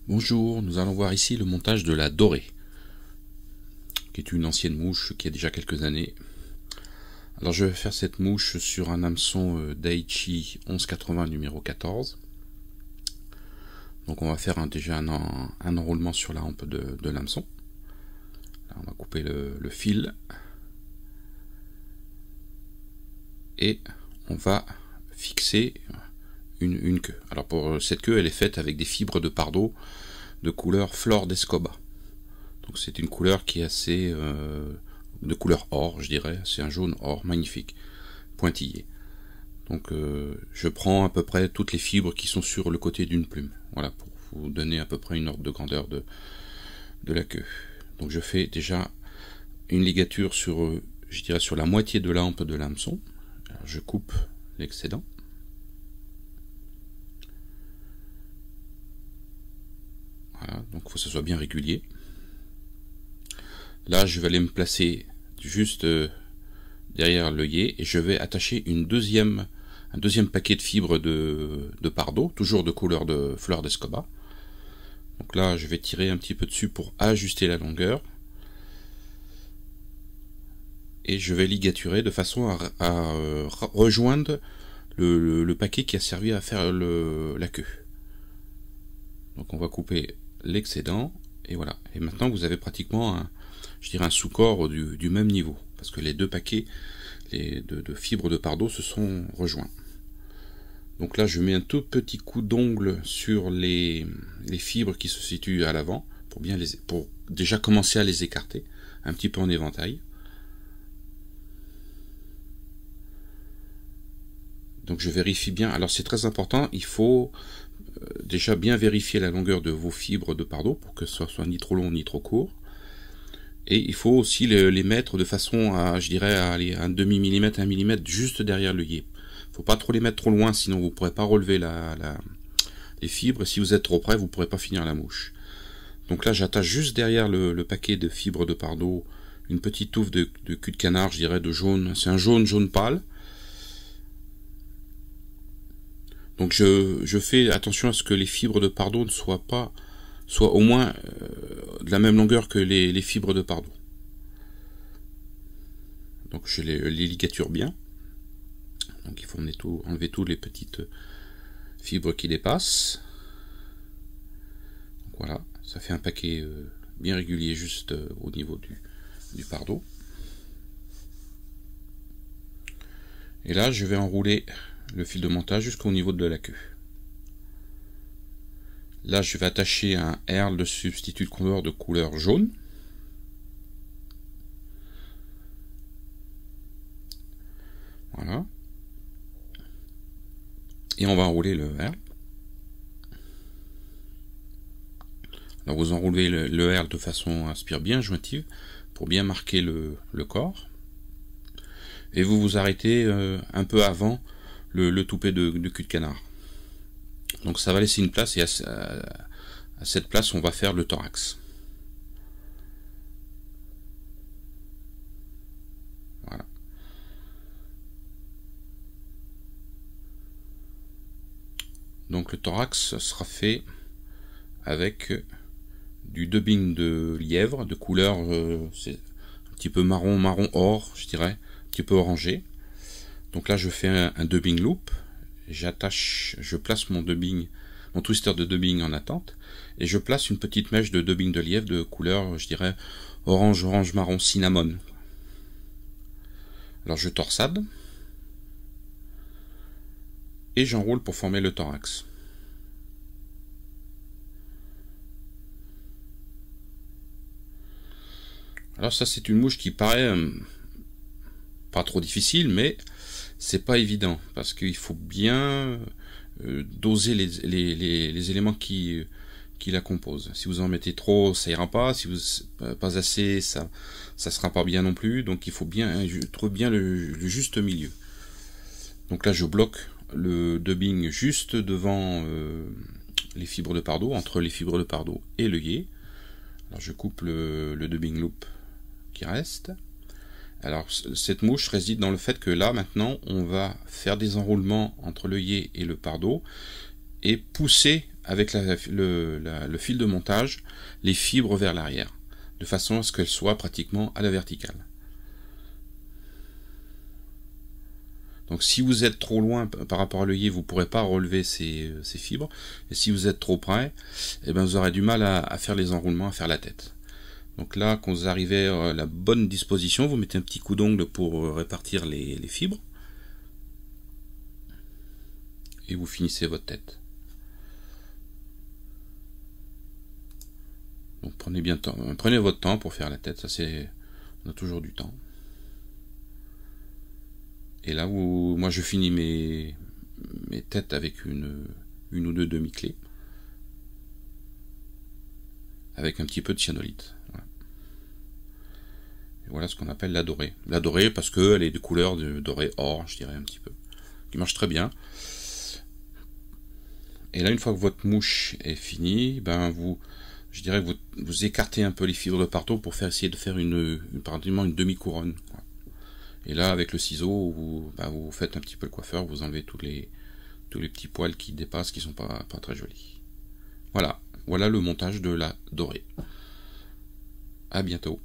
Bonjour, nous allons voir ici le montage de la dorée, qui est une ancienne mouche qui a déjà quelques années. Alors je vais faire cette mouche sur un hameçon Daiichi 1180 numéro 14. Donc on va faire déjà un enroulement sur la hampe de l'hameçon. Là on va couper le fil. Et on va fixer une queue. Alors pour cette queue, elle est faite avec des fibres de pardot de couleur Flor d'Escoba. Donc c'est une couleur qui est assez de couleur or, je dirais. C'est un jaune or magnifique, pointillé. Donc je prends à peu près toutes les fibres qui sont sur le côté d'une plume. Voilà, pour vous donner à peu près une ordre de grandeur de la queue. Donc je fais déjà une ligature sur, je dirais, sur la moitié de la hampe de l'hameçon. Je coupe l'excédent. Voilà, donc il faut que ce soit bien régulier. Là, je vais aller me placer juste derrière l'œillet et je vais attacher un deuxième paquet de fibres de pardot, toujours de couleur de Flor d'Escoba. Donc là, je vais tirer un petit peu dessus pour ajuster la longueur. Et je vais ligaturer de façon à rejoindre le paquet qui a servi à faire la queue. Donc on va couper l'excédent, et voilà. Et maintenant vous avez pratiquement un sous-corps du même niveau, parce que les deux paquets de fibres de pardot se sont rejoints. Donc là je mets un tout petit coup d'ongle sur les fibres qui se situent à l'avant, pour déjà commencer à les écarter, un petit peu en éventail. Donc je vérifie bien, alors c'est très important, il faut déjà bien vérifier la longueur de vos fibres de pardot pour que ce soit ni trop long ni trop court. Et il faut aussi les mettre de façon à, je dirais, à aller un demi millimètre, 1 millimètre juste derrière l'œillet. Il ne faut pas trop les mettre trop loin, sinon vous ne pourrez pas relever les fibres. Si vous êtes trop près, vous ne pourrez pas finir la mouche. Donc là, j'attache juste derrière le paquet de fibres de pardot une petite touffe de cul de canard, je dirais, de jaune. C'est un jaune pâle. Donc je fais attention à ce que les fibres de pardot ne soient au moins de la même longueur que les fibres de pardot. Donc je les ligature bien. Donc il faut enlever toutes les petites fibres qui dépassent. Donc voilà, ça fait un paquet bien régulier juste au niveau du pardot. Et là je vais enrouler le fil de montage jusqu'au niveau de la queue. Là je vais attacher un herle de substitut de condor de couleur jaune. Voilà. Et on va enrouler le herle. Alors vous enroulez le herle de façon bien jointive pour bien marquer le corps. Et vous vous arrêtez un peu avant le toupet de cul de canard. Donc ça va laisser une place, et à cette place on va faire le thorax. Voilà. Donc le thorax sera fait avec du dubbing de lièvre de couleur c'est un petit peu marron or, je dirais, un petit peu orangé. Donc là je fais un dubbing loop, je place mon twister de dubbing en attente, et je place une petite mèche de dubbing de lièvre de couleur, je dirais, orange marron cinnamon. Alors je torsade, et j'enroule pour former le thorax. Alors ça c'est une mouche qui paraît pas trop difficile, mais c'est pas évident, parce qu'il faut bien doser les éléments qui la composent. Si vous en mettez trop, ça ira pas. Si vous pas assez, ça sera pas bien non plus. Donc il faut bien trouver bien le juste milieu. Donc là je bloque le dubbing juste devant les fibres de pardot, entre les fibres de pardot et l'œillet. Alors je coupe le dubbing loop qui reste. Alors cette mouche réside dans le fait que là maintenant on va faire des enroulements entre l'œillet et le pardot et pousser avec le fil de montage les fibres vers l'arrière, de façon à ce qu'elles soient pratiquement à la verticale. Donc si vous êtes trop loin par rapport à l'œillet, vous ne pourrez pas relever ces fibres. Et si vous êtes trop près, eh ben, vous aurez du mal à faire les enroulements, à faire la tête. Donc là, quand vous arrivez à la bonne disposition, vous mettez un petit coup d'ongle pour répartir les fibres. Et vous finissez votre tête. Donc prenez votre temps pour faire la tête, on a toujours du temps. Et là, moi je finis mes têtes avec une ou deux demi-clés, avec un petit peu de cyanolite. Voilà, et voilà ce qu'on appelle la dorée. La dorée parce qu'elle est de couleur de doré or, je dirais un petit peu, qui marche très bien. Et là, une fois que votre mouche est finie, ben je dirais que vous écartez un peu les fibres de partout pour essayer de faire pratiquement une demi-couronne. Et là, avec le ciseau, vous faites un petit peu le coiffeur, vous enlevez tous les petits poils qui dépassent, qui sont pas très jolis. Voilà le montage de la dorée. À bientôt.